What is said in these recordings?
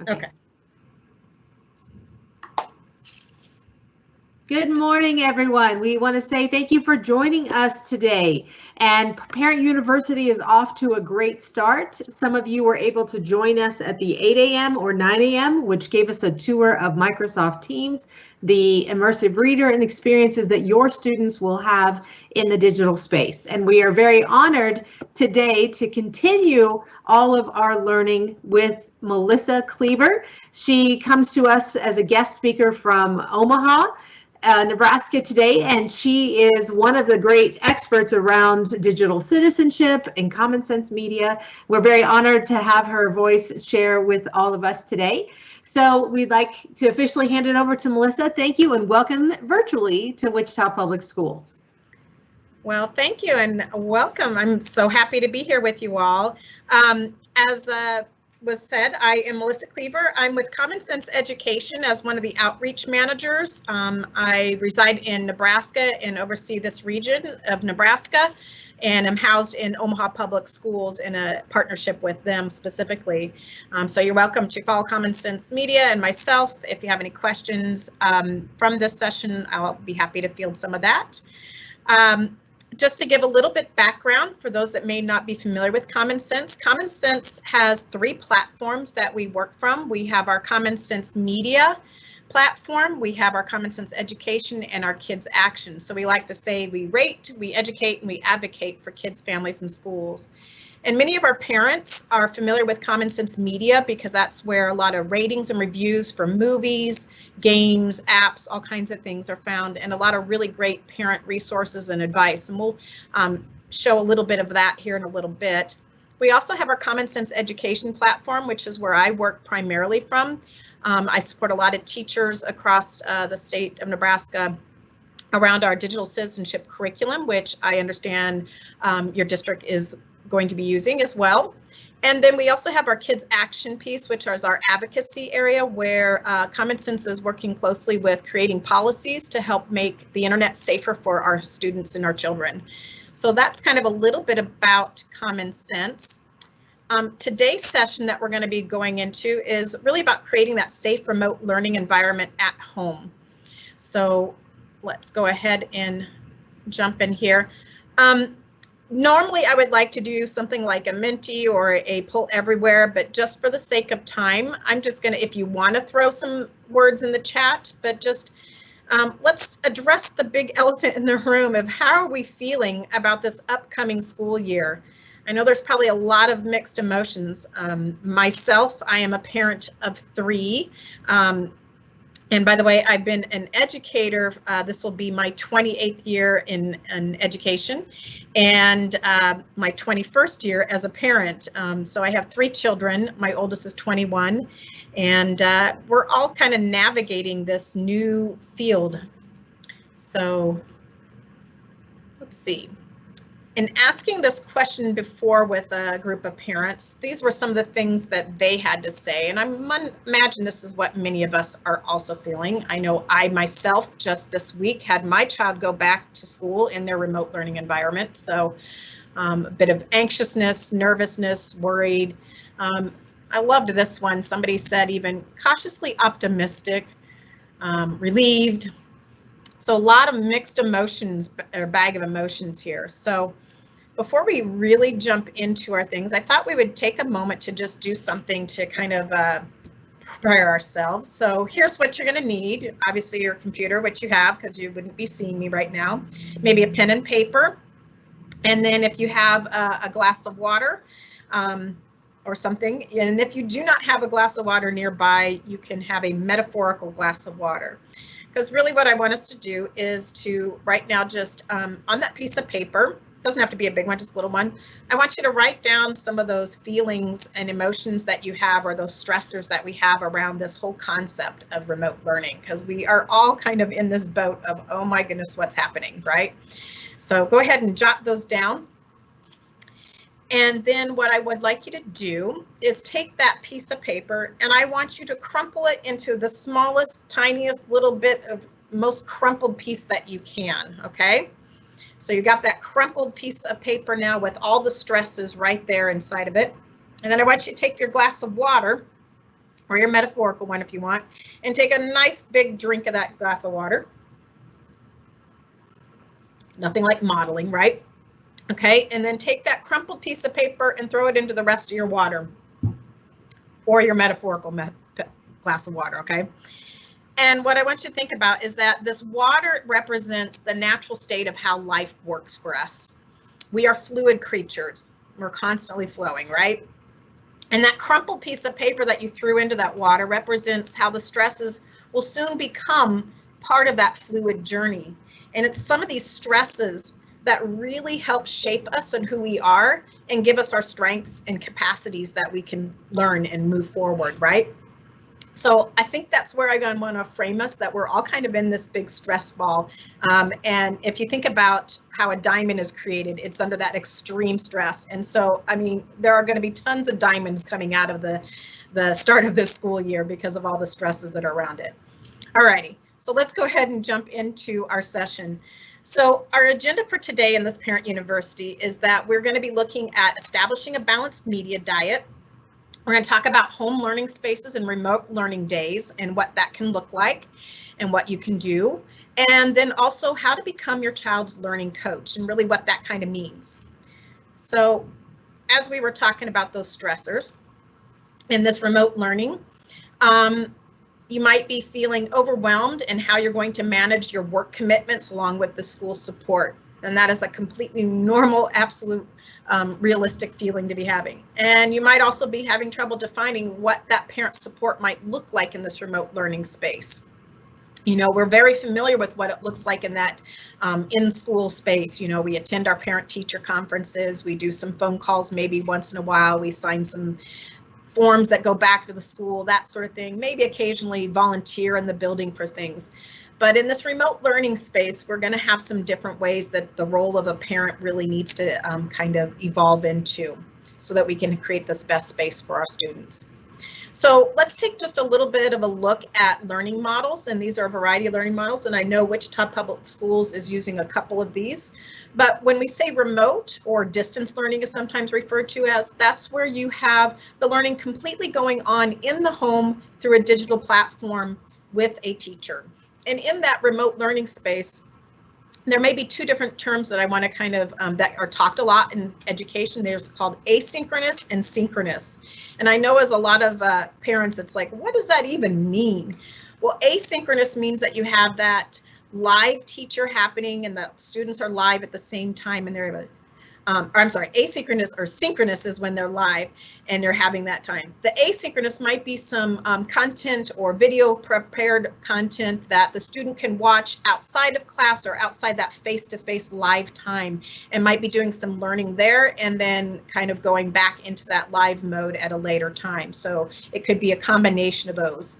Okay. Good morning, everyone. We want to say thank you for joining us today. And Parent University is off to a great start. Some of you were able to join us at the 8 a.m. or 9 a.m., which gave us a tour of Microsoft Teams, the immersive reader and experiences that your students will have in the digital space. And we are very honored today to continue all of our learning with Melissa Cleaver. She comes to us as a guest speaker from Omaha, Nebraska today, and she is one of the great experts around digital citizenship and common sense media. We're very honored to have her voice share with all of us today. So we'd like to officially hand it over to Melissa. Thank you and welcome virtually to Wichita Public Schools. Well, thank you and welcome. I'm so happy to be here with you all. As was said, I am Melissa Cleaver. I'm with Common Sense Education as one of the outreach managers. I reside in Nebraska and oversee this region of Nebraska, and I'm housed in Omaha Public Schools in a partnership with them specifically. So you're welcome to follow Common Sense Media and myself. If you have any questions from this session, I'll be happy to field some of that. Just to give a little bit background for those that may not be familiar with Common Sense has 3 platforms that we work from. We have our Common Sense Media platform, we have our Common Sense Education, and our Kids Action. So we like to say we rate, we educate, and we advocate for kids, families, and schools. And many of our parents are familiar with Common Sense Media because that's where a lot of ratings and reviews for movies, games, apps, all kinds of things are found, and a lot of really great parent resources and advice. And we'll show a little bit of that here in a little bit. We also have our Common Sense Education platform, which is where I work primarily from. I support a lot of teachers across the state of Nebraska around our digital citizenship curriculum, which I understand your district is going to be using as well. And then we also have our Kids Action piece, which is our advocacy area, where Common Sense is working closely with creating policies to help make the internet safer for our students and our children. So that's kind of a little bit about Common Sense. Today's session that we're going to be going into is really about creating that safe remote learning environment at home. So let's go ahead and jump in here. Normally, I would like to do something like a Menti or a Pull Everywhere, but just for the sake of time, I'm just going to, if you want to throw some words in the chat, but just let's address the big elephant in the room of how are we feeling about this upcoming school year. I know there's probably a lot of mixed emotions. Myself, I am a parent of 3. And by the way, I've been an educator. This will be my 28th year in education and my 21st year as a parent. So I have 3 children. My oldest is 21, and we're all kind of navigating this new field. So let's see. In asking this question before with a group of parents, these were some of the things that they had to say, and I imagine this is what many of us are also feeling. I know I myself just this week had my child go back to school in their remote learning environment, so a bit of anxiousness, nervousness, worried. I loved this one. Somebody said even cautiously optimistic, relieved. So a lot of mixed emotions, or bag of emotions here. So before we really jump into our things, I thought we would take a moment to just do something to kind of prepare ourselves. So here's what you're going to need. Obviously your computer, which you have because you wouldn't be seeing me right now. Maybe a pen and paper. And then if you have a glass of water or something. And if you do not have a glass of water nearby, you can have a metaphorical glass of water. Because really what I want us to do is to right now just on that piece of paper, doesn't have to be a big one, just a little one, I want you to write down some of those feelings and emotions that you have or those stressors that we have around this whole concept of remote learning, because we are all kind of in this boat of, oh my goodness, what's happening, right? So go ahead and jot those down. And then what I would like you to do is take that piece of paper and I want you to crumple it into the smallest, tiniest little bit of most crumpled piece that you can, okay? So you got that crumpled piece of paper now with all the stresses right there inside of it. And then I want you to take your glass of water or your metaphorical one if you want, and take a nice big drink of that glass of water. Nothing like modeling, right? Okay, and then take that crumpled piece of paper and throw it into the rest of your water, or your metaphorical glass of water, okay? And what I want you to think about is that this water represents the natural state of how life works for us. We are fluid creatures. We're constantly flowing, right? And that crumpled piece of paper that you threw into that water represents how the stresses will soon become part of that fluid journey. And it's some of these stresses that really help shape us and who we are and give us our strengths and capacities that we can learn and move forward, right? So I think that's where I want to frame us, that we're all kind of in this big stress ball. And if you think about how a diamond is created, it's under that extreme stress. And so, I mean, there are going to be tons of diamonds coming out of the start of this school year because of all the stresses that are around it. All righty, so let's go ahead and jump into our session. So our agenda for today in this Parent University is that we're going to be looking at establishing a balanced media diet. We're going to talk about home learning spaces and remote learning days and what that can look like and what you can do. And then also how to become your child's learning coach and really what that kind of means. So as we were talking about those stressors in this remote learning, you might be feeling overwhelmed in how you're going to manage your work commitments along with the school support. And that is a completely normal, absolute, realistic feeling to be having. And you might also be having trouble defining what that parent support might look like in this remote learning space. You know, we're very familiar with what it looks like in that in-school space. You know, we attend our parent-teacher conferences, we do some phone calls maybe once in a while, we sign some forms that go back to the school, that sort of thing, maybe occasionally volunteer in the building for things. But in this remote learning space, we're going to have some different ways that the role of a parent really needs to kind of evolve into so that we can create this best space for our students. So let's take just a little bit of a look at learning models, and these are a variety of learning models, and I know Wichita Public Schools is using a couple of these. But when we say remote or distance learning is sometimes referred to as, that's where you have the learning completely going on in the home through a digital platform with a teacher. And in that remote learning space, there may be two different terms that I want to kind of, that are talked a lot in education. There's called asynchronous and synchronous. And I know as a lot of parents, it's like, what does that even mean? Well, asynchronous means that you have that live teacher happening and the students are live at the same time and they're or I'm sorry, asynchronous or synchronous is when they're live and they're having that time. The asynchronous might be some content or video prepared content that the student can watch outside of class or outside that face-to-face live time and might be doing some learning there and then kind of going back into that live mode at a later time. So it could be a combination of those.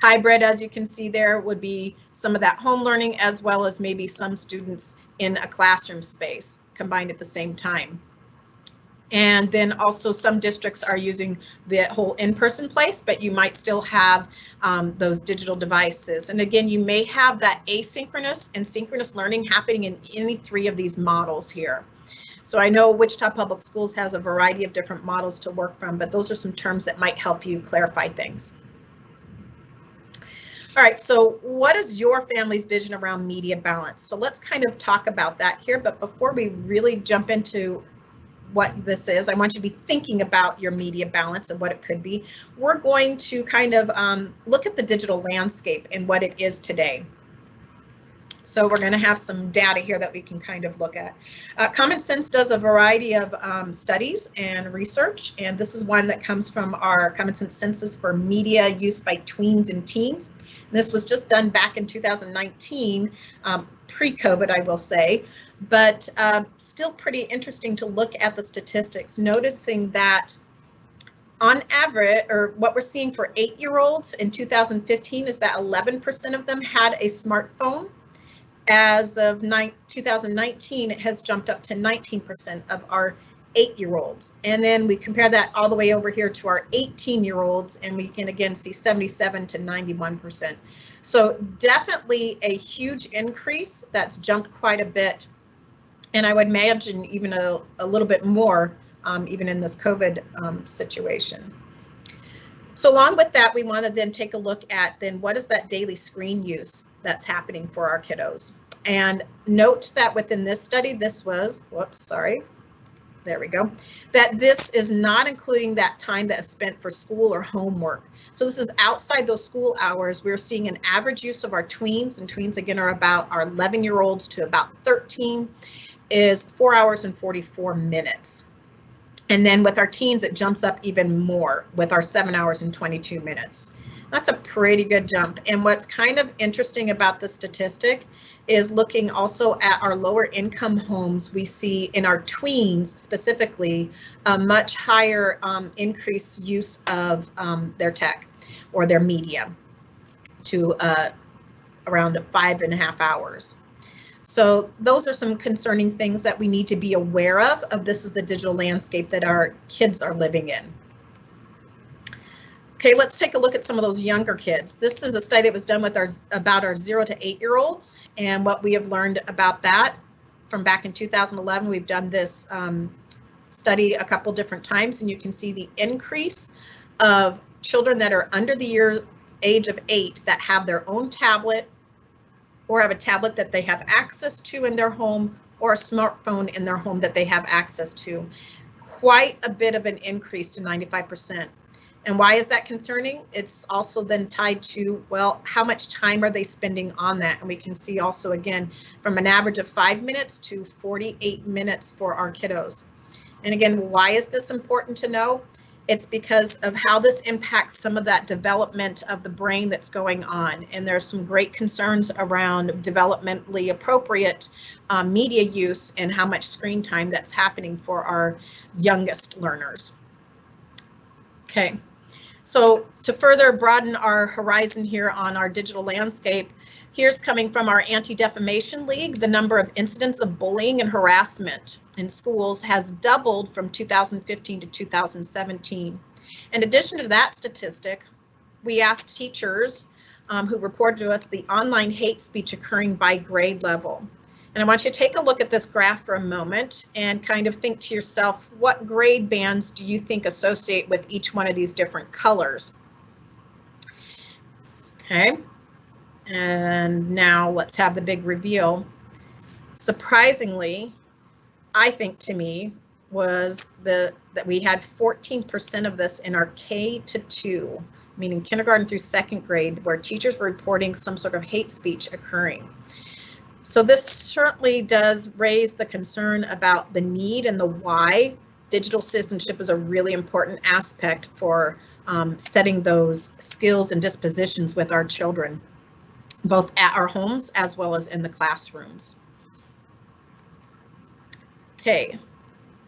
Hybrid, as you can see there, would be some of that home learning as well as maybe some students in a classroom space combined at the same time. And then also some districts are using the whole in-person place, but you might still have those digital devices. And again, you may have that asynchronous and synchronous learning happening in any three of these models here. So I know Wichita Public Schools has a variety of different models to work from, but those are some terms that might help you clarify things. All right, so what is your family's vision around media balance? So let's kind of talk about that here, but before we really jump into what this is, I want you to be thinking about your media balance and what it could be. We're going to kind of look at the digital landscape and what it is today. So we're going to have some data here that we can kind of look at. Common Sense does a variety of studies and research, and this is one that comes from our Common Sense Census for media use by tweens and teens. And this was just done back in 2019, pre-COVID, I will say, but still pretty interesting to look at the statistics, noticing that on average, or what we're seeing for 8-year-olds in 2015 is that 11% of them had a smartphone. As of 2019, it has jumped up to 19% of our 8-year-olds. And then we compare that all the way over here to our 18-year-olds, and we can again see 77 to 91%. So definitely a huge increase that's jumped quite a bit. And I would imagine even a little bit more, even in this COVID situation. So along with that, we want to then take a look at then what is that daily screen use that's happening for our kiddos. And note that within this study, this was, there we go, that this is not including that time that is spent for school or homework. So this is outside those school hours. We're seeing an average use of our tweens, and tweens again are about our 11-year-olds to about 13, is 4 hours and 44 minutes. And then with our teens, it jumps up even more with our 7 hours and 22 minutes. That's a pretty good jump. And what's kind of interesting about the statistic is looking also at our lower income homes, we see in our tweens specifically a much higher increased use of their tech or their media to around 5.5 hours. So those are some concerning things that we need to be aware of. This is the digital landscape that our kids are living in. Okay, let's take a look at some of those younger kids. This is a study that was done with about our 0 to 8-year-olds, and what we have learned about that from back in 2011. We've done this study a couple different times, and you can see the increase of children that are under the age of 8 that have their own tablet or have a tablet that they have access to in their home, or a smartphone in their home that they have access to. Quite a bit of an increase to 95%. And why is that concerning? It's also then tied to, well, how much time are they spending on that? And we can see also, again, from an average of 5 minutes to 48 minutes for our kiddos. And again, why is this important to know? It's because of how this impacts some of that development of the brain that's going on. And there's some great concerns around developmentally appropriate media use and how much screen time that's happening for our youngest learners. Okay, so to further broaden our horizon here on our digital landscape, here's coming from our Anti-Defamation League. The number of incidents of bullying and harassment in schools has doubled from 2015 to 2017. In addition to that statistic, we asked teachers who reported to us the online hate speech occurring by grade level. And I want you to take a look at this graph for a moment and kind of think to yourself, what grade bands do you think associate with each one of these different colors? Okay. And now let's have the big reveal. Surprisingly, I think to me was that we had 14% of this in our K-2, meaning kindergarten through 2nd grade, where teachers were reporting some sort of hate speech occurring. So this certainly does raise the concern about the need and the why. Digital citizenship is a really important aspect for setting those skills and dispositions with our children, both at our homes as well as in the classrooms. Okay,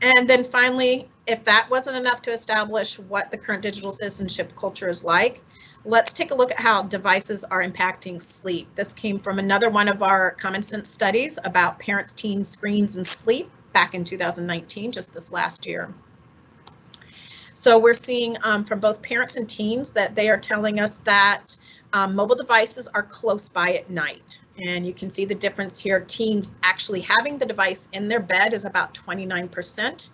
and then finally, if that wasn't enough to establish what the current digital citizenship culture is like, let's take a look at how devices are impacting sleep. This came from another one of our Common Sense studies about parents, teens, screens, and sleep back in 2019, just this last year. So we're seeing from both parents and teens that they are telling us that mobile devices are close by at night. And you can see the difference here. Teens actually having the device in their bed is about 29%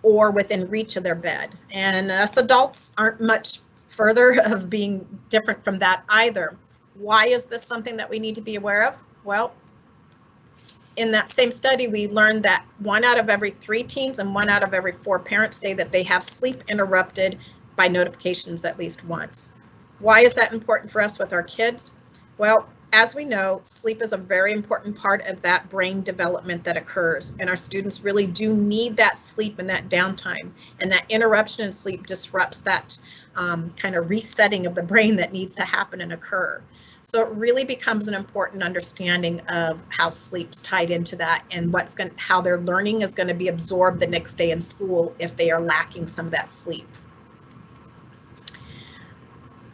or within reach of their bed. And us adults aren't much further of being different from that either. Why is this something that we need to be aware of? Well, in that same study, we learned that 1 out of every 3 teens and 1 out of every 4 parents say that they have sleep interrupted by notifications at least once. Why is that important for us with our kids? Well, as we know, sleep is a very important part of that brain development that occurs, and our students really do need that sleep and that downtime, and that interruption in sleep disrupts that kind of resetting of the brain that needs to happen and occur. So it really becomes an important understanding of how sleep's tied into that and how their learning is going to be absorbed the next day in school if they are lacking some of that sleep.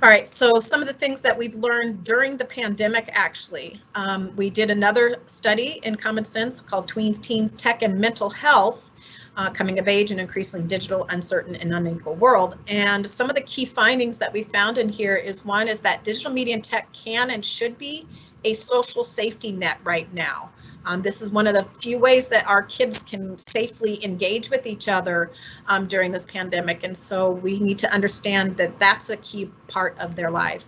All right, so some of the things that we've learned during the pandemic, actually, we did another study in Common Sense called Tweens, Teens, Tech, and Mental Health, Coming of Age in an Increasingly Digital, Uncertain, and Unequal World. And some of the key findings that we found in here is one is that digital media and tech can and should be a social safety net right now. This is one of the few ways that our kids can safely engage with each other during this pandemic. And so we need to understand that that's a key part of their life.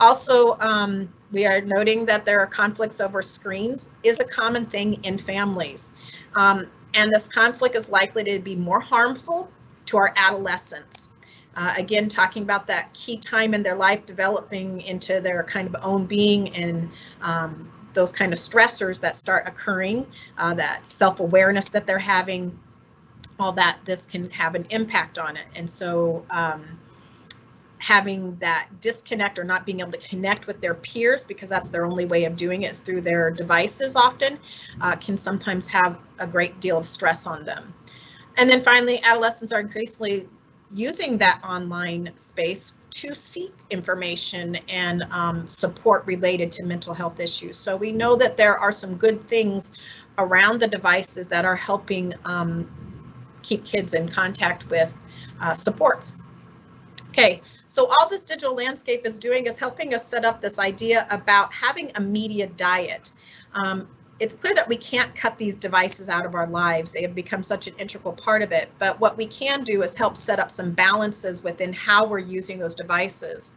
Also, we are noting that there are conflicts over screens is a common thing in families. And this conflict is likely to be more harmful to our adolescents. Again, talking about that key time in their life developing into their kind of own being, and those kind of stressors that start occurring, that self-awareness that they're having, all that, this can have an impact on it. And so having that disconnect or not being able to connect with their peers, because that's their only way of doing it is through their devices often, can sometimes have a great deal of stress on them. And then finally, adolescents are increasingly using that online space to seek information and support related to mental health issues. So we know that there are some good things around the devices that are helping keep kids in contact with supports. Okay, so all this digital landscape is doing is helping us set up this idea about having a media diet. It's clear that we can't cut these devices out of our lives. They have become such an integral part of it. But what we can do is help set up some balances within how we're using those devices.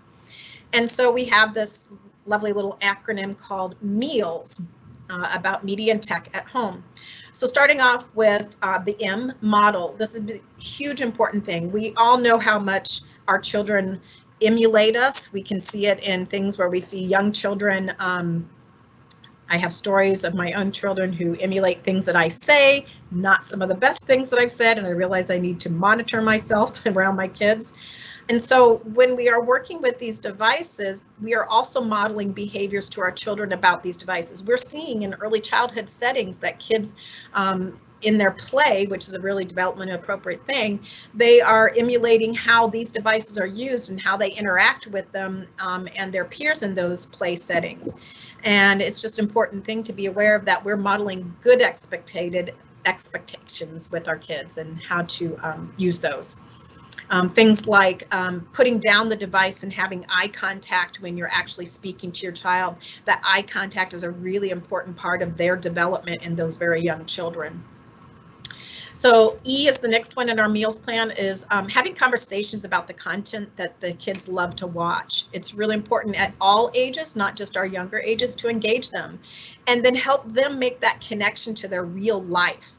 And so we have this lovely little acronym called MEALS, about media and tech at home. So starting off with the M, model. This is a huge important thing. We all know how much our children emulate us. We can see it in things where we see young children. I have stories of my own children who emulate things that I say, not some of the best things that I've said, and I realize I need to monitor myself around my kids. And so when we are working with these devices, we are also modeling behaviors to our children about these devices. We're seeing in early childhood settings that kids in their play, which is a really developmentally appropriate thing, they are emulating how these devices are used and how they interact with them and their peers in those play settings. And it's just an important thing to be aware of, that we're modeling good expectations with our kids and how to use those. Things like putting down the device and having eye contact when you're actually speaking to your child. That eye contact is a really important part of their development in those very young children. So E is the next one in our meals plan, is having conversations about the content that the kids love to watch. It's really important at all ages, not just our younger ages, to engage them and then help them make that connection to their real life.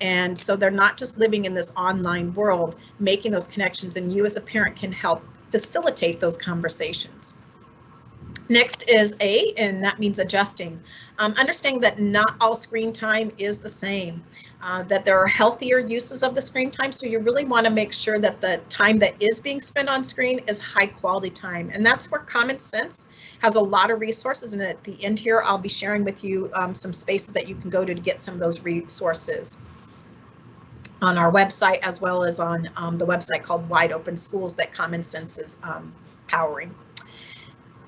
And so they're not just living in this online world, making those connections, and you as a parent can help facilitate those conversations. Next is A, and that means adjusting. Understanding that not all screen time is the same, that there are healthier uses of the screen time. So you really want to make sure that the time that is being spent on screen is high quality time. And that's where Common Sense has a lot of resources. And at the end here, I'll be sharing with you some spaces that you can go to get some of those resources on our website, as well as on the website called Wide Open Schools that Common Sense is powering.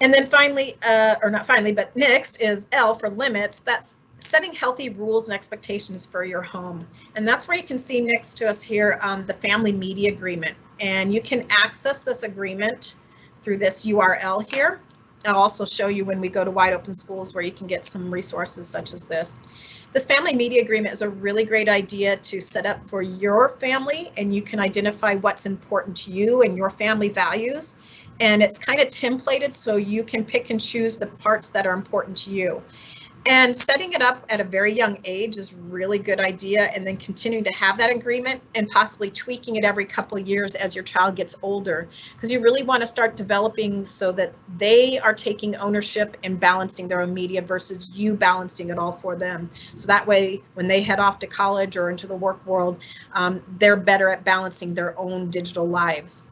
And then finally, or not finally, but next is L for limits. That's setting healthy rules and expectations for your home. And that's where you can see next to us here the family media agreement. And you can access this agreement through this URL here. I'll also show you when we go to Wide Open Schools where you can get some resources such as this. This family media agreement is a really great idea to set up for your family, and you can identify what's important to you and your family values. And it's kind of templated so you can pick and choose the parts that are important to you. And setting it up at a very young age is really good idea, and then continuing to have that agreement and possibly tweaking it every couple of years as your child gets older, because you really want to start developing so that they are taking ownership and balancing their own media versus you balancing it all for them. So that way, when they head off to college or into the work world, they're better at balancing their own digital lives.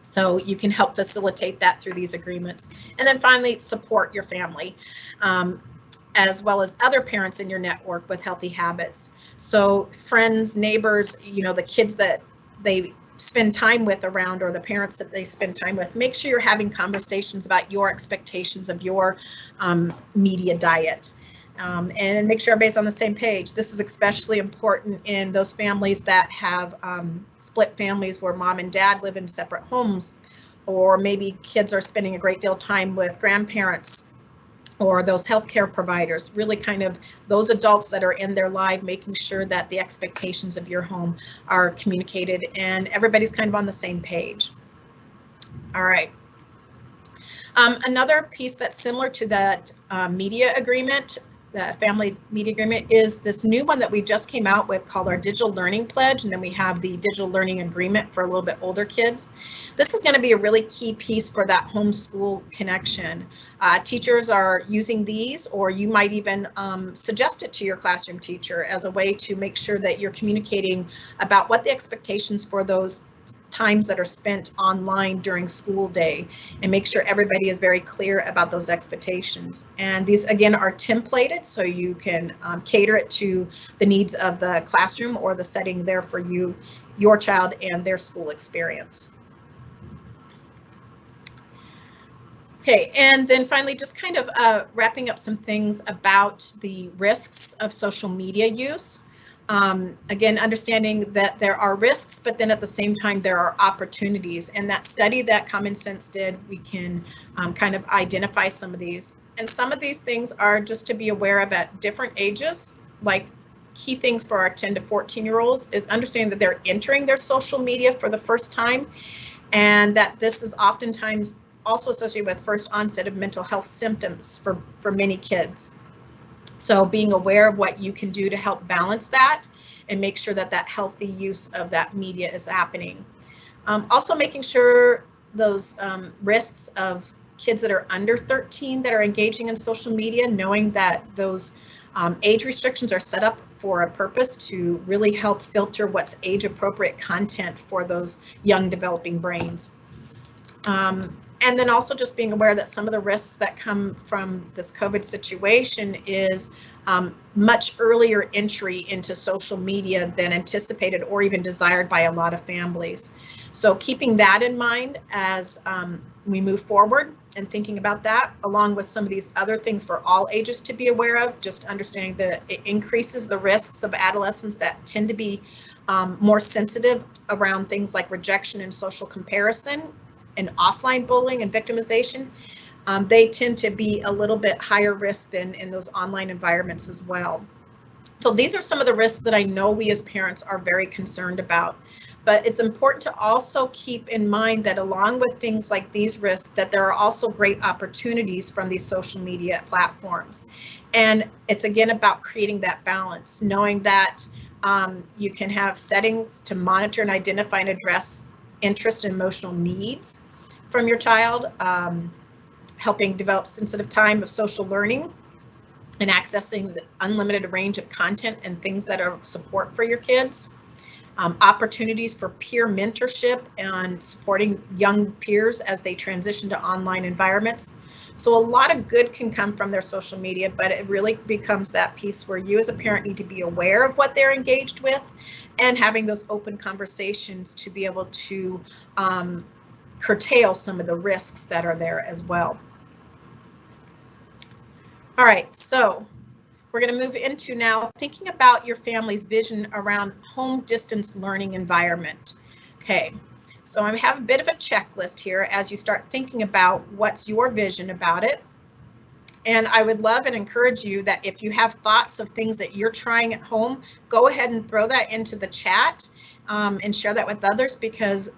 So you can help facilitate that through these agreements. And then finally, support your family, as well as other parents in your network with healthy habits. So friends, neighbors, you know, the kids that they spend time with around, or the parents that they spend time with, make sure you're having conversations about your expectations of your media diet. And make sure everybody's on the same page. This is especially important in those families that have split families where mom and dad live in separate homes, or maybe kids are spending a great deal of time with grandparents or those healthcare providers, really kind of those adults that are in their life, making sure that the expectations of your home are communicated and everybody's kind of on the same page. All right. Another piece that's similar to that media agreement, the family media agreement, is this new one that we just came out with called our Digital Learning Pledge, and then we have the Digital Learning Agreement for a little bit older kids. This is going to be a really key piece for that homeschool connection. Teachers are using these, or you might even suggest it to your classroom teacher as a way to make sure that you're communicating about what the expectations for those times that are spent online during school day, and make sure everybody is very clear about those expectations. And these again are templated, so you can cater it to the needs of the classroom or the setting there for you, your child, and their school experience. Okay, and then finally, just kind of wrapping up some things about the risks of social media use. Again, understanding that there are risks, but then at the same time, there are opportunities. And that study that Common Sense did, we can kind of identify some of these. And some of these things are just to be aware of at different ages. Like key things for our 10 to 14-year-olds is understanding that they're entering their social media for the first time, and that this is oftentimes also associated with first onset of mental health symptoms for many kids. So being aware of what you can do to help balance that and make sure that that healthy use of that media is happening. Also making sure those risks of kids that are under 13 that are engaging in social media, knowing that those age restrictions are set up for a purpose to really help filter what's age appropriate content for those young developing brains. And then also just being aware that some of the risks that come from this COVID situation is much earlier entry into social media than anticipated or even desired by a lot of families. So keeping that in mind as we move forward and thinking about that, along with some of these other things for all ages to be aware of, just understanding that it increases the risks of adolescents that tend to be more sensitive around things like rejection and social comparison and offline bullying and victimization. They tend to be a little bit higher risk than in those online environments as well. So these are some of the risks that I know we as parents are very concerned about. But it's important to also keep in mind that along with things like these risks, that there are also great opportunities from these social media platforms. And it's again about creating that balance, knowing that you can have settings to monitor and identify and address interest and emotional needs from your child, helping develop sensitive time of social learning and accessing the unlimited range of content and things that are support for your kids. Opportunities for peer mentorship and supporting young peers as they transition to online environments. So a lot of good can come from their social media, but it really becomes that piece where you as a parent need to be aware of what they're engaged with and having those open conversations to be able to curtail some of the risks that are there as well. All right, so we're going to move into now thinking about your family's vision around home distance learning environment. Okay, so I have a bit of a checklist here as you start thinking about what's your vision about it. And I would love and encourage you that if you have thoughts of things that you're trying at home, go ahead and throw that into the chat and share that with others, because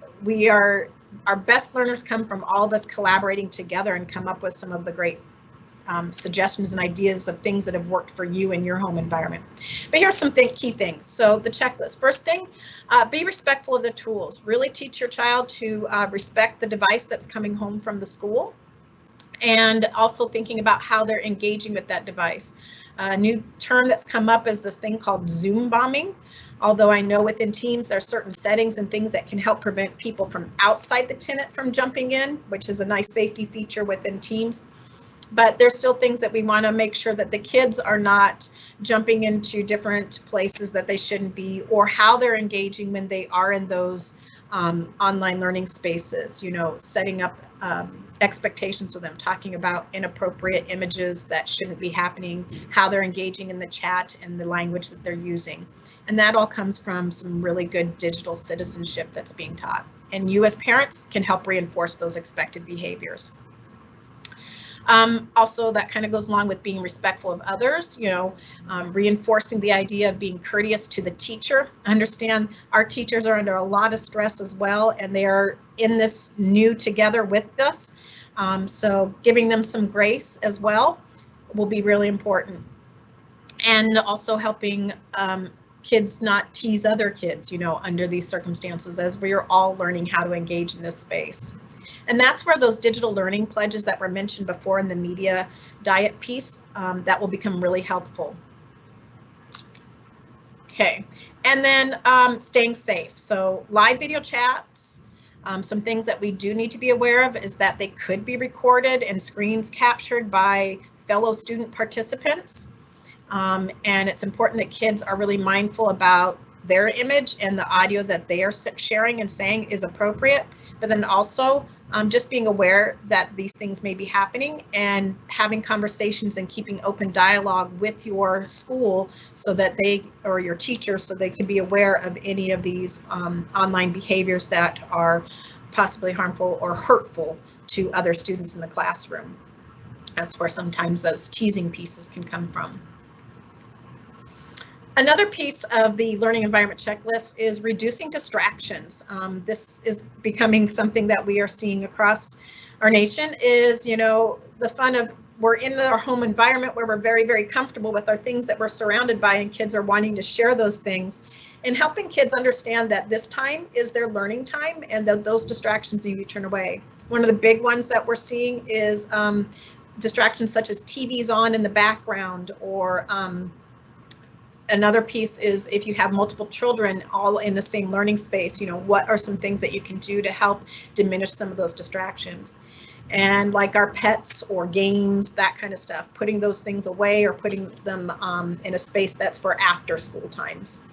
our best learners come from all of us collaborating together and come up with some of the great suggestions and ideas of things that have worked for you in your home environment. But here's some key things. So the checklist. First thing, be respectful of the tools. Really teach your child to respect the device that's coming home from the school, and also thinking about how they're engaging with that device. A new term that's come up is this thing called Zoom bombing. Although I know within Teams there are certain settings and things that can help prevent people from outside the tenant from jumping in, which is a nice safety feature within Teams. But there's still things that we want to make sure that the kids are not jumping into different places that they shouldn't be, or how they're engaging when they are in those online learning spaces, you know, setting up expectations for them, talking about inappropriate images that shouldn't be happening, how they're engaging in the chat and the language that they're using. And that all comes from some really good digital citizenship that's being taught. And you as parents can help reinforce those expected behaviors. Also, that kind of goes along with being respectful of others, reinforcing the idea of being courteous to the teacher. Understand our teachers are under a lot of stress as well, and they are in this new together with us. So giving them some grace as well will be really important. And also helping kids not tease other kids, under these circumstances, as we are all learning how to engage in this space. And that's where those digital learning pledges that were mentioned before in the media diet piece, that will become really helpful. Okay, and then staying safe. So live video chats, some things that we do need to be aware of is that they could be recorded and screens captured by fellow student participants. And it's important that kids are really mindful about their image and the audio that they are sharing and saying is appropriate, but then also just being aware that these things may be happening and having conversations and keeping open dialogue with your school so that they, or your teacher, so they can be aware of any of these online behaviors that are possibly harmful or hurtful to other students in the classroom. That's where sometimes those teasing pieces can come from. Another piece of the learning environment checklist is reducing distractions. This is becoming something that we are seeing across our nation is, the fun of we're in our home environment where we're very, very comfortable with our things that we're surrounded by, and kids are wanting to share those things, and helping kids understand that this time is their learning time and that those distractions need to turn away. One of the big ones that we're seeing is distractions such as TVs on in the background, or another piece is if you have multiple children all in the same learning space, what are some things that you can do to help diminish some of those distractions? And like our pets or games, that kind of stuff, putting those things away or putting them in a space that's for after school times.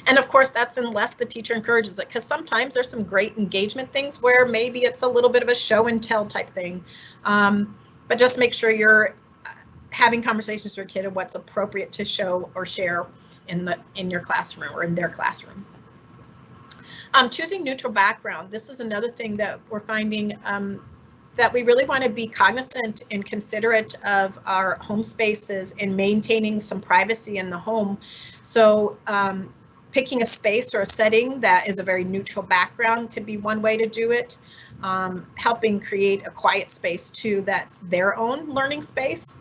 And of course, that's unless the teacher encourages it, because sometimes there's some great engagement things where maybe it's a little bit of a show and tell type thing. But just make sure you're having conversations with your kid of what's appropriate to show or share in your classroom or in their classroom. Choosing neutral background. This is another thing that we're finding that we really want to be cognizant and considerate of our home spaces and maintaining some privacy in the home. So picking a space or a setting that is a very neutral background could be one way to do it. Helping create a quiet space too that's their own learning space.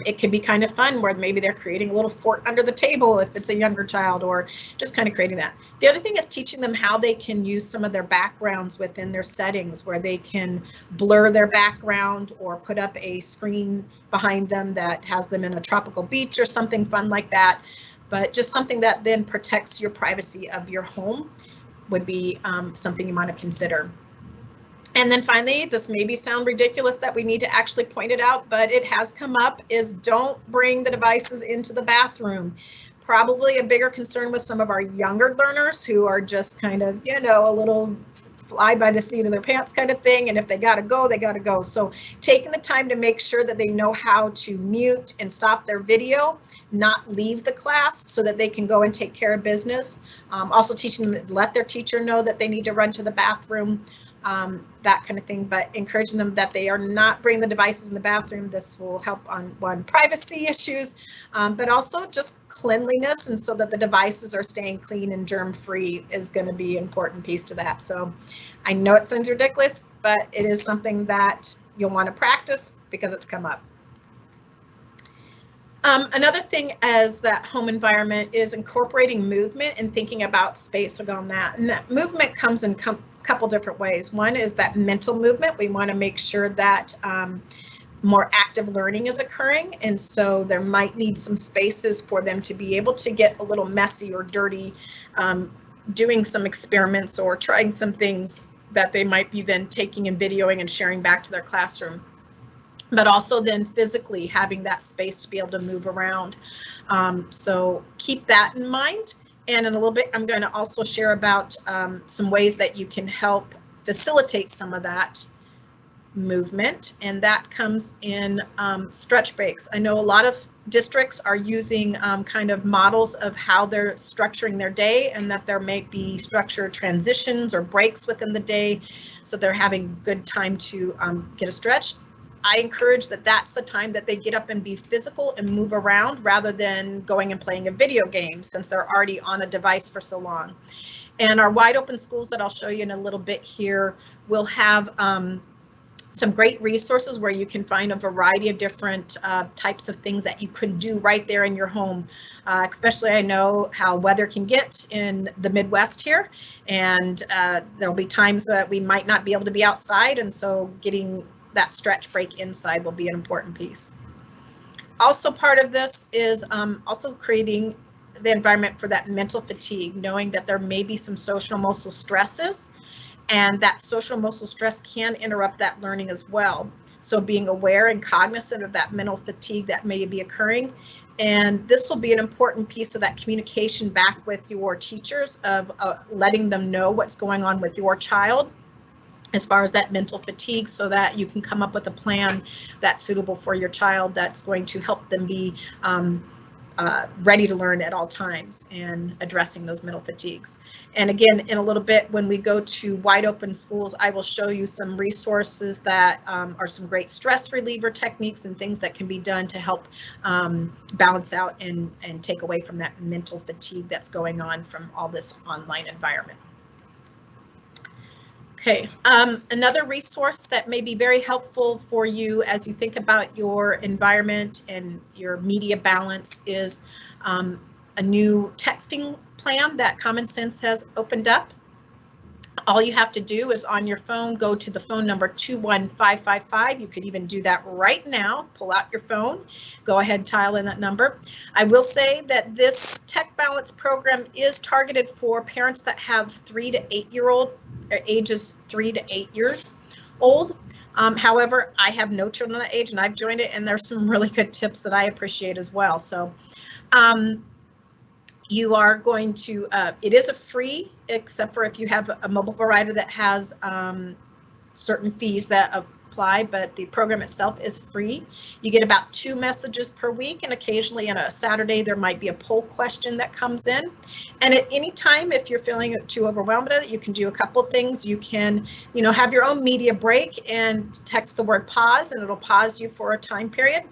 It can be kind of fun where maybe they're creating a little fort under the table if it's a younger child, or just kind of creating that. The other thing is teaching them how they can use some of their backgrounds within their settings, where they can blur their background or put up a screen behind them that has them in a tropical beach or something fun like that. But just something that then protects your privacy of your home would be something you want to consider. And then finally, this maybe sound ridiculous that we need to actually point it out, but it has come up, is don't bring the devices into the bathroom. Probably a bigger concern with some of our younger learners who are just kind of, a little fly by the seat of their pants kind of thing. And if they gotta go, they gotta go. So taking the time to make sure that they know how to mute and stop their video, not leave the class so that they can go and take care of business. Also teaching them to let their teacher know that they need to run to the bathroom. That kind of thing, but encouraging them that they are not bringing the devices in the bathroom. This will help on privacy issues, but also just cleanliness, and so that the devices are staying clean and germ-free is going to be an important piece to that. So I know it sounds ridiculous, but it is something that you'll want to practice because it's come up. Another thing as that home environment is incorporating movement and thinking about space around that. And that movement comes in a couple different ways. One is that mental movement. We want to make sure that more active learning is occurring. And so there might need some spaces for them to be able to get a little messy or dirty, doing some experiments or trying some things that they might be then taking and videoing and sharing back to their classroom. But also then physically having that space to be able to move around. So keep that in mind. And in a little bit, I'm going to also share about some ways that you can help facilitate some of that movement. And that comes in stretch breaks. I know a lot of districts are using kind of models of how they're structuring their day, and that there may be structured transitions or breaks within the day, so they're having good time to get a stretch. I encourage that that's the time that they get up and be physical and move around, rather than going and playing a video game, since they're already on a device for so long. And our wide open schools that I'll show you in a little bit here will have some great resources where you can find a variety of different types of things that you can do right there in your home. Especially, I know how weather can get in the Midwest here, and there'll be times that we might not be able to be outside, and so getting that stretch break inside will be an important piece. Also, part of this is also creating the environment for that mental fatigue, knowing that there may be some social emotional stresses, and that social emotional stress can interrupt that learning as well. So being aware and cognizant of that mental fatigue that may be occurring. And this will be an important piece of that communication back with your teachers of letting them know what's going on with your child as far as that mental fatigue, so that you can come up with a plan that's suitable for your child, that's going to help them be ready to learn at all times, and addressing those mental fatigues. And again, in a little bit, when we go to wide open schools, I will show you some resources that are some great stress reliever techniques and things that can be done to help balance out and take away from that mental fatigue that's going on from all this online environment. Okay, another resource that may be very helpful for you as you think about your environment and your media balance is a new texting plan that Common Sense has opened up. All you have to do is on your phone, go to the phone number 21555. You could even do that right now. Pull out your phone, go ahead and dial in that number. I will say that this Tech Balance program is targeted for parents that have 3 to 8 year old, ages 3 to 8 years old. However, I have no children that age, and I've joined it, and there's some really good tips that I appreciate as well. So you are going to, it is a free, except for if you have a mobile provider that has certain fees that apply, but the program itself is free. You get about 2 messages per week, and occasionally on a Saturday there might be a poll question that comes in. And at any time, if you're feeling too overwhelmed at it, you can do a couple of things. You can, have your own media break and text the word pause, and it'll pause you for a time period.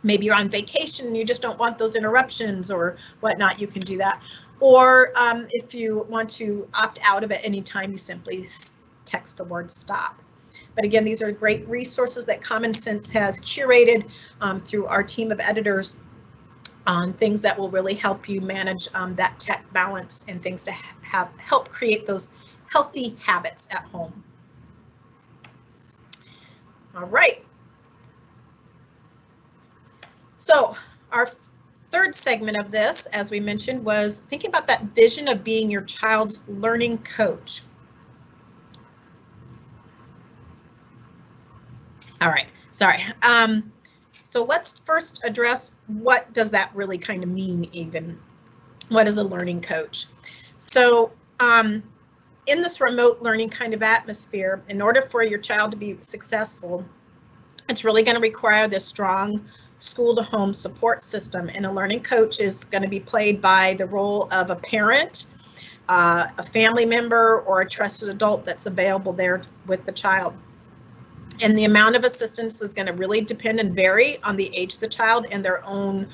Maybe you're on vacation and you just don't want those interruptions or whatnot, you can do that. Or if you want to opt out of it anytime, you simply text the word stop. But again, these are great resources that Common Sense has curated through our team of editors on things that will really help you manage that tech balance and things to help create those healthy habits at home. All right. So our third segment of this, as we mentioned, was thinking about that vision of being your child's learning coach. All right, sorry. So let's first address, what does that really kind of mean even? What is a learning coach? So in this remote learning kind of atmosphere, in order for your child to be successful, it's really going to require this strong school-to-home support system, and a learning coach is going to be played by the role of a parent, a family member, or a trusted adult that's available there with the child. And the amount of assistance is going to really depend and vary on the age of the child and their own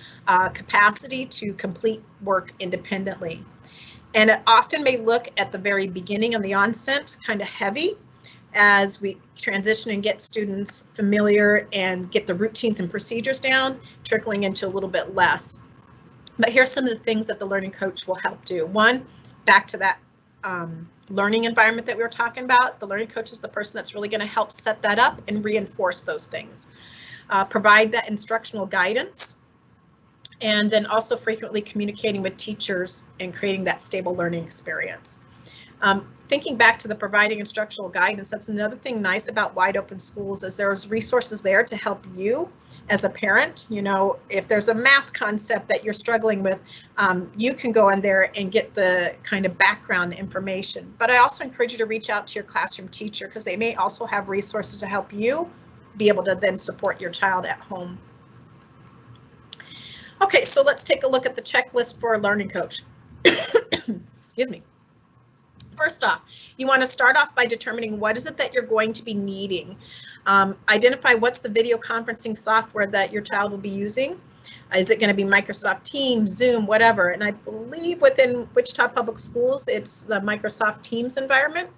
capacity to complete work independently. And it often may look at the very beginning and the onset kind of heavy, as we transition and get students familiar and get the routines and procedures down, trickling into a little bit less. But here's some of the things that the learning coach will help do. One, back to that learning environment that we were talking about. The learning coach is the person that's really going to help set that up and reinforce those things. Provide that instructional guidance, and then also frequently communicating with teachers and creating that stable learning experience. Thinking back to the providing instructional guidance, that's another thing nice about wide open schools, is there's resources there to help you as a parent. If there's a math concept that you're struggling with, you can go in there and get the kind of background information. But I also encourage you to reach out to your classroom teacher, because they may also have resources to help you be able to then support your child at home. Okay, so let's take a look at the checklist for a learning coach. Excuse me. First off, you want to start off by determining what is it that you're going to be needing. Identify what's the video conferencing software that your child will be using. Is it going to be Microsoft Teams, Zoom, whatever? And I believe within Wichita Public Schools, it's the Microsoft Teams environment.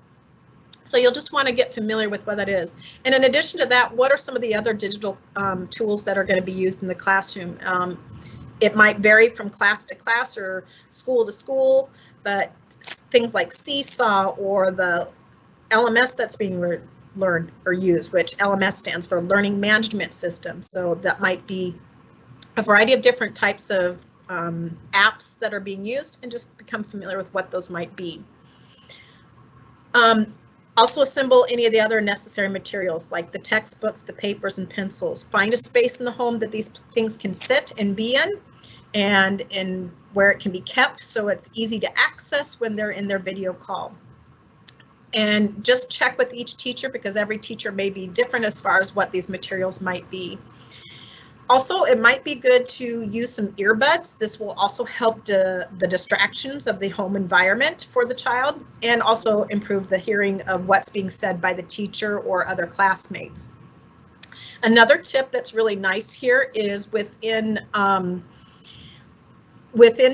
So you'll just want to get familiar with what that is. And in addition to that, what are some of the other digital tools that are going to be used in the classroom? It might vary from class to class or school to school, but things like Seesaw or the LMS that's being learned or used, which LMS stands for Learning Management System. So that might be a variety of different types of apps that are being used, and just become familiar with what those might be. Also assemble any of the other necessary materials like the textbooks, the papers, and pencils. Find a space in the home that these things can sit and be in, and in where it can be kept so it's easy to access when they're in their video call. And just check with each teacher, because every teacher may be different as far as what these materials might be. Also, it might be good to use some earbuds. This will also help the distractions of the home environment for the child, and also improve the hearing of what's being said by the teacher or other classmates. Another tip that's really nice here is within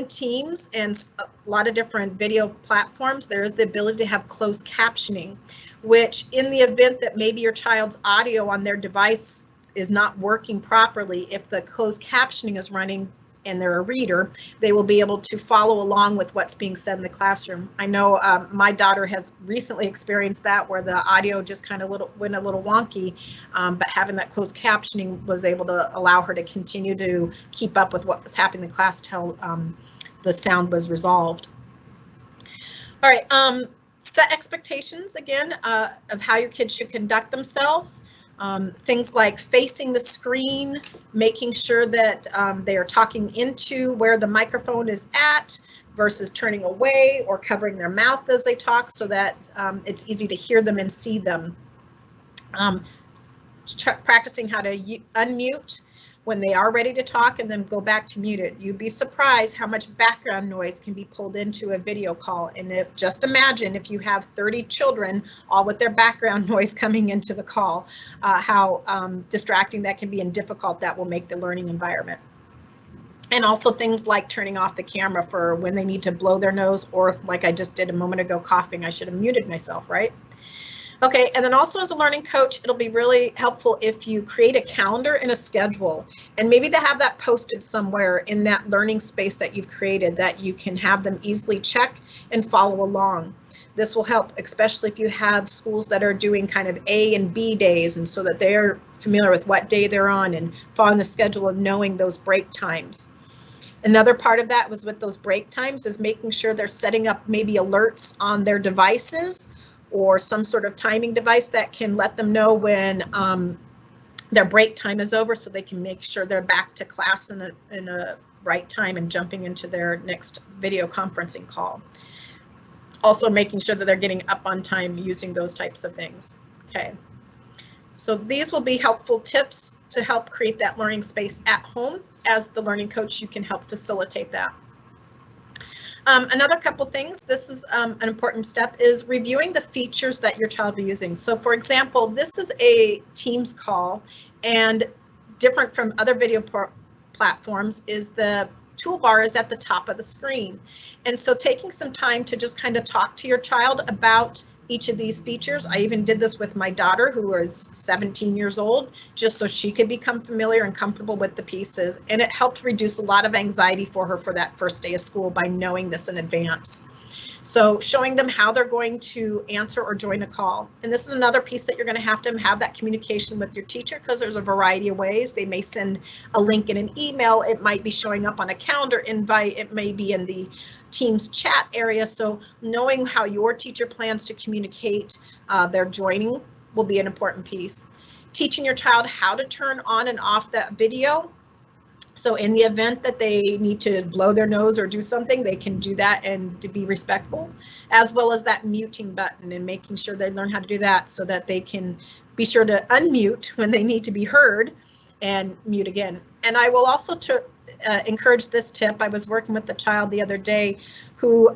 Teams and a lot of different video platforms, there is the ability to have closed captioning, which in the event that maybe your child's audio on their device is not working properly, if the closed captioning is running and they're a reader, they will be able to follow along with what's being said in the classroom. I know my daughter has recently experienced that, where the audio just kind of went a little wonky, but having that closed captioning was able to allow her to continue to keep up with what was happening in the class till the sound was resolved. All right, set expectations again of how your kids should conduct themselves. Things like facing the screen, making sure that they are talking into where the microphone is at versus turning away or covering their mouth as they talk, so that it's easy to hear them and see them. Practicing how to unmute when they are ready to talk and then go back to mute it. You'd be surprised how much background noise can be pulled into a video call. And just imagine if you have 30 children all with their background noise coming into the call, how distracting that can be and difficult that will make the learning environment. And also things like turning off the camera for when they need to blow their nose, or like I just did a moment ago, coughing. I should have muted myself, right? Okay, and then also as a learning coach, it'll be really helpful if you create a calendar and a schedule, and maybe to have that posted somewhere in that learning space that you've created, that you can have them easily check and follow along. This will help, especially if you have schools that are doing kind of A and B days, and so that they're familiar with what day they're on and following the schedule of knowing those break times. Another part of that was with those break times is making sure they're setting up maybe alerts on their devices, or some sort of timing device that can let them know when their break time is over, so they can make sure they're back to class in a right time and jumping into their next video conferencing call. Also making sure that they're getting up on time using those types of things. Okay, so these will be helpful tips to help create that learning space at home. As the learning coach, you can help facilitate that. Another couple things, this is an important step, is reviewing the features that your child will be using. So for example, this is a Teams call, and different from other video platforms is the toolbar is at the top of the screen. And so taking some time to just kind of talk to your child about each of these features. I even did this with my daughter, who was 17 years old, just so she could become familiar and comfortable with the pieces. And it helped reduce a lot of anxiety for her for that first day of school by knowing this in advance. So showing them how they're going to answer or join a call. And this is another piece that you're going to have that communication with your teacher, because there's a variety of ways. They may send a link in an email. It might be showing up on a calendar invite. It may be in the Teams chat area. So knowing how your teacher plans to communicate their joining will be an important piece. Teaching your child how to turn on and off that video. So in the event that they need to blow their nose or do something, they can do that and to be respectful, as well as that muting button, and making sure they learn how to do that so that they can be sure to unmute when they need to be heard and mute again. And I will also encourage this tip. I was working with a child the other day who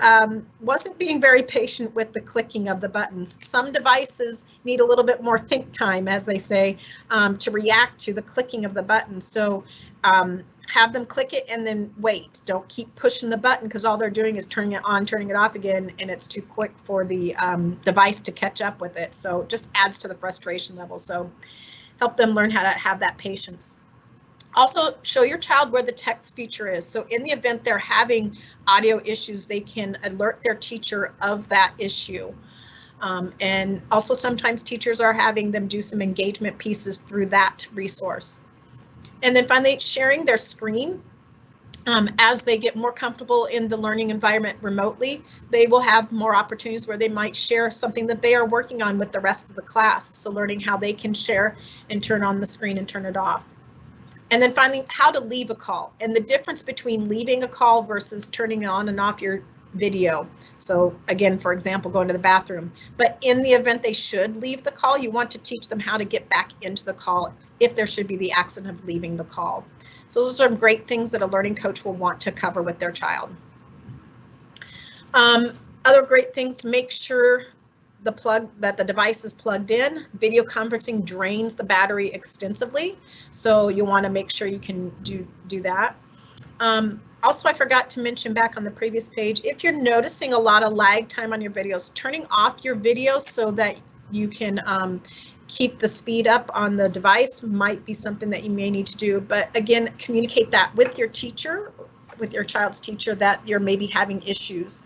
wasn't being very patient with the clicking of the buttons. Some devices need a little bit more think time, as they say, to react to the clicking of the button. So have them click it and then wait. Don't keep pushing the button, because all they're doing is turning it on, turning it off again, and it's too quick for the device to catch up with it. So just adds to the frustration level. So help them learn how to have that patience. Also, show your child where the text feature is. So in the event they're having audio issues, they can alert their teacher of that issue. And also sometimes teachers are having them do some engagement pieces through that resource. And then finally, sharing their screen. As they get more comfortable in the learning environment remotely, they will have more opportunities where they might share something that they are working on with the rest of the class. So learning how they can share and turn on the screen and turn it off. And then finally, how to leave a call, and the difference between leaving a call versus turning on and off your video. So again, for example, going to the bathroom. But in the event they should leave the call, you want to teach them how to get back into the call if there should be the accident of leaving the call. So those are some great things that a learning coach will want to cover with their child. Other great things, make sure that the device is plugged in. Video conferencing drains the battery extensively, so you want to make sure you can do that. Also, I forgot to mention back on the previous page, if you're noticing a lot of lag time on your videos, turning off your videos so that you can keep the speed up on the device might be something that you may need to do. But again, communicate that with your teacher, with your child's teacher, that you're maybe having issues.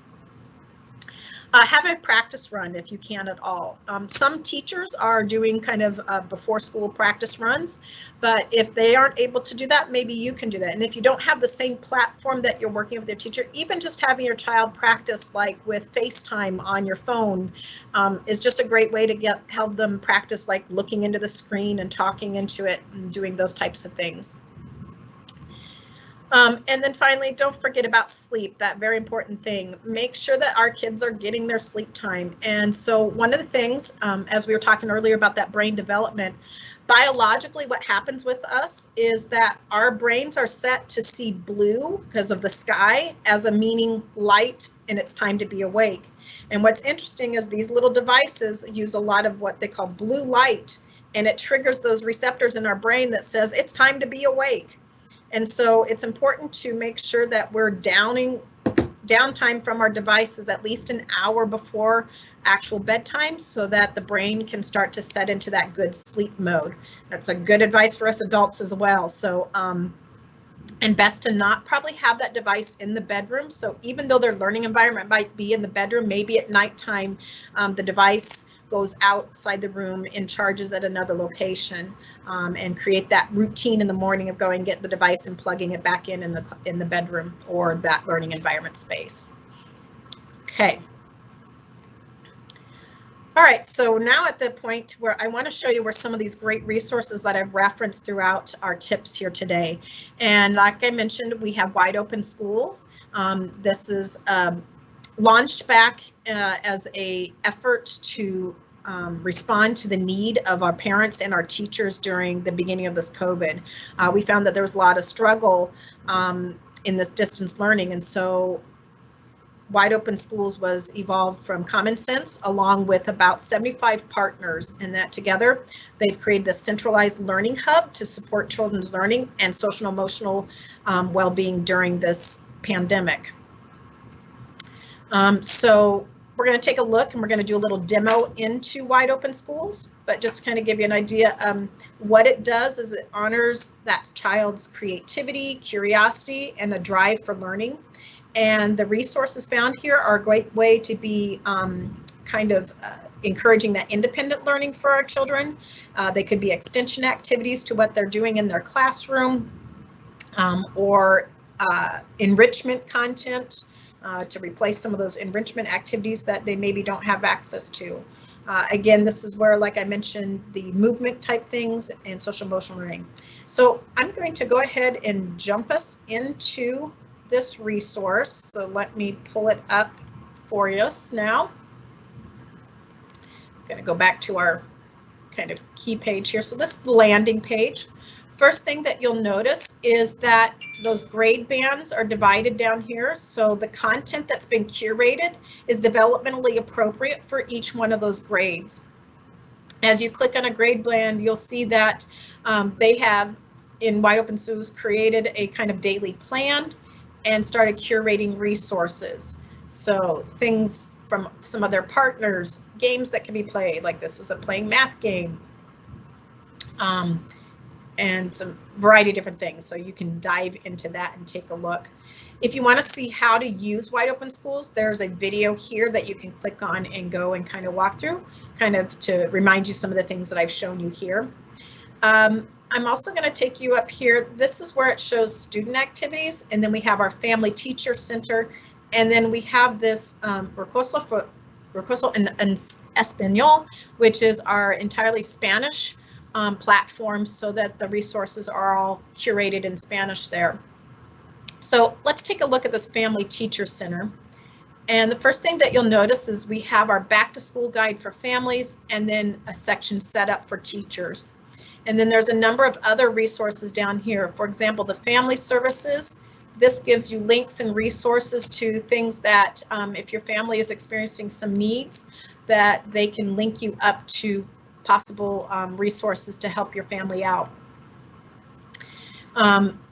Have a practice run if you can at all. Some teachers are doing kind of before school practice runs, but if they aren't able to do that, maybe you can do that. And if you don't have the same platform that you're working with your teacher, even just having your child practice like with FaceTime on your phone is just a great way to help them practice, like looking into the screen and talking into it and doing those types of things. And then finally, don't forget about sleep, that very important thing. Make sure that our kids are getting their sleep time. And so one of the things, as we were talking earlier about that brain development, biologically what happens with us is that our brains are set to see blue because of the sky as a meaning light, and it's time to be awake. And what's interesting is these little devices use a lot of what they call blue light, and it triggers those receptors in our brain that says it's time to be awake. And so it's important to make sure that we're downtime from our devices at least an hour before actual bedtime so that the brain can start to set into that good sleep mode. That's a good advice for us adults as well. So, and best to not probably have that device in the bedroom. So even though their learning environment might be in the bedroom, maybe at nighttime, the device goes outside the room and charges at another location, and create that routine in the morning of going get the device and plugging it back in the bedroom or that learning environment space. Okay. All right, so now at the point where I want to show you where some of these great resources that I've referenced throughout our tips here today. And like I mentioned, we have Wide Open Schools. This is launched back as a effort to respond to the need of our parents and our teachers during the beginning of this COVID. We found that there was a lot of struggle in this distance learning, and so Wide Open Schools was evolved from Common Sense along with about 75 partners, and that together they've created this centralized learning hub to support children's learning and social and emotional well-being during this pandemic. So we're going to take a look and we're going to do a little demo into Wide Open Schools, but just to kind of give you an idea, what it does is it honors that child's creativity, curiosity, and a drive for learning. And the resources found here are a great way to be encouraging that independent learning for our children. They could be extension activities to what they're doing in their classroom, or enrichment content to replace some of those enrichment activities that they maybe don't have access to. Again, this is where, like I mentioned, the movement type things and social emotional learning. So I'm going to go ahead and jump us into this resource. So let me pull it up for us now. I'm going to go back to our kind of key page here. So this is the landing page First thing that you'll notice is that those grade bands are divided down here. So the content that's been curated is developmentally appropriate for each one of those grades. As you click on a grade band, you'll see that they have, in Wide Open Schools, created a kind of daily plan and started curating resources. So things from some of their partners, games that can be played, like this is a playing math game, and some variety of different things. So you can dive into that and take a look. If you want to see how to use Wide Open Schools, there's a video here that you can click on and go and kind of walk through, kind of to remind you some of the things that I've shown you here. I'm also going to take you up here. This is where it shows student activities, and then we have our Family Teacher Center, and then we have this Recurso en Español, which is our entirely Spanish platform, so that the resources are all curated in Spanish there. So let's take a look at this Family Teacher Center. And the first thing that you'll notice is we have our back to school guide for families, and then a section set up for teachers. And then there's a number of other resources down here. For example, the family services. This gives you links and resources to things that if your family is experiencing some needs, that they can link you up to possible resources to help your family out.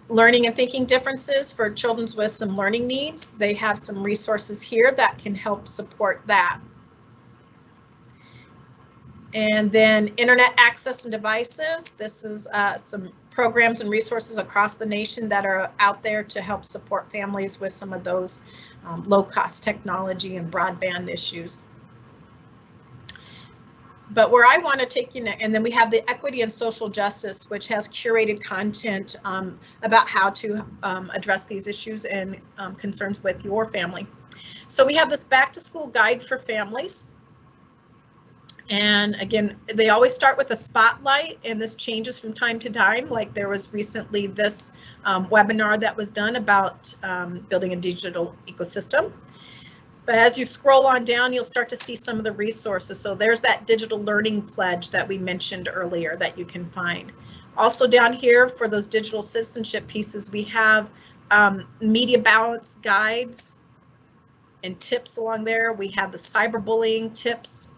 Learning and thinking differences for children with some learning needs. They have some resources here that can help support that. And then internet access and devices. This is some programs and resources across the nation that are out there to help support families with some of those low-cost technology and broadband issues. But where I want to take you next, and then we have the equity and social justice, which has curated content about how to address these issues and concerns with your family. So we have this back to school guide for families. And again, they always start with a spotlight, and this changes from time to time. Like there was recently this webinar that was done about building a digital ecosystem. But as you scroll on down, you'll start to see some of the resources. So there's that digital learning pledge that we mentioned earlier that you can find. Also down here for those digital citizenship pieces, we have media balance guides and tips along there. We have the cyberbullying tips.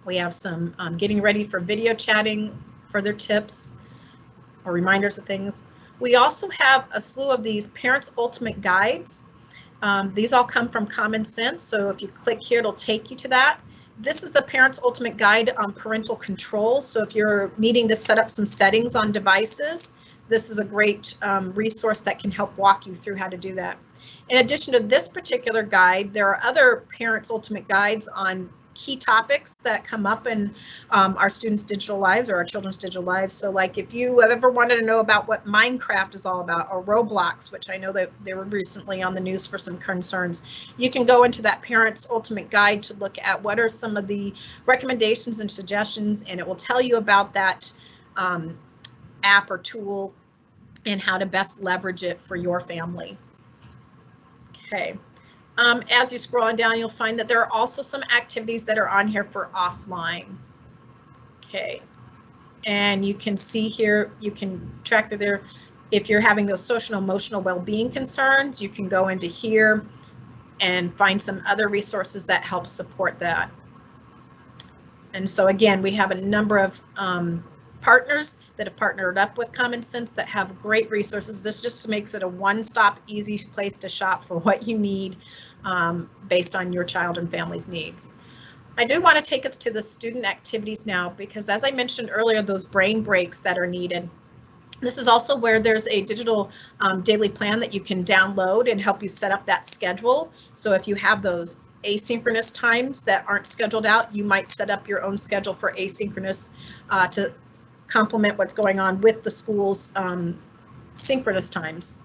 We have some getting ready for video chatting further tips or reminders of things. We also have a slew of these Parents Ultimate Guides. These all come from Common Sense, so if you click here, it'll take you to that. This is the Parents Ultimate Guide on Parental Control, so if you're needing to set up some settings on devices, this is a great resource that can help walk you through how to do that. In addition to this particular guide, there are other Parents Ultimate Guides on key topics that come up in our students' digital lives or our children's digital lives. So like if you have ever wanted to know about what Minecraft is all about, or Roblox, which I know that they were recently on the news for some concerns, you can go into that Parents Ultimate Guide to look at what are some of the recommendations and suggestions, and it will tell you about that app or tool and how to best leverage it for your family. Okay. As you scroll on down, you'll find that there are also some activities that are on here for offline. Okay, and you can see here, you can track through there. If you're having those social and emotional well-being concerns, you can go into here and find some other resources that help support that. And so again, we have a number of partners that have partnered up with Common Sense that have great resources. This just makes it a one-stop, easy place to shop for what you need based on your child and family's needs. I do want to take us to the student activities now, because as I mentioned earlier, those brain breaks that are needed. This is also where there's a digital daily plan that you can download and help you set up that schedule. So if you have those asynchronous times that aren't scheduled out, you might set up your own schedule for asynchronous to complement what's going on with the school's synchronous times.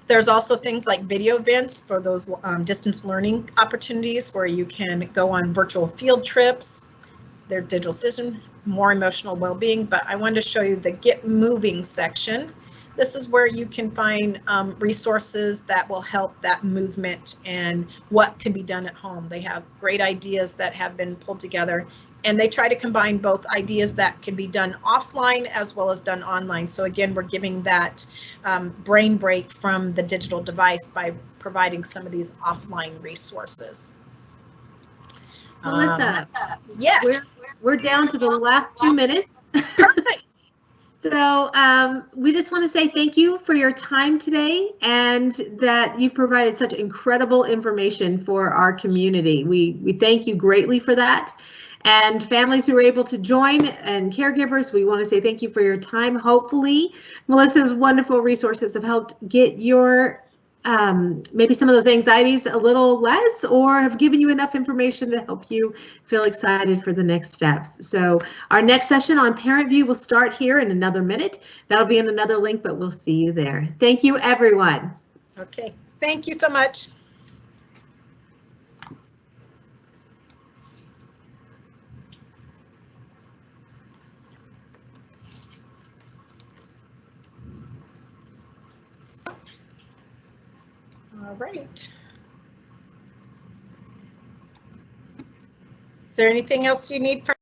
There's also things like video events for those distance learning opportunities where you can go on virtual field trips. Their digital system, more emotional well-being, but I wanted to show you the Get Moving section. This is where you can find resources that will help that movement and what can be done at home. They have great ideas that have been pulled together And they try to combine both ideas that can be done offline as well as done online. So again, we're giving that brain break from the digital device by providing some of these offline resources. Melissa, yes, we're down to the last 2 minutes. Perfect. So we just want to say thank you for your time today, and that you've provided such incredible information for our community. We thank you greatly for that. And families who were able to join and caregivers, we want to say thank you for your time. Hopefully, Melissa's wonderful resources have helped get your maybe some of those anxieties a little less, or have given you enough information to help you feel excited for the next steps. So our next session on Parent View will start here in another minute. That'll be in another link, but we'll see you there. Thank you, everyone. Okay, thank you so much. All right. Is there anything else you need from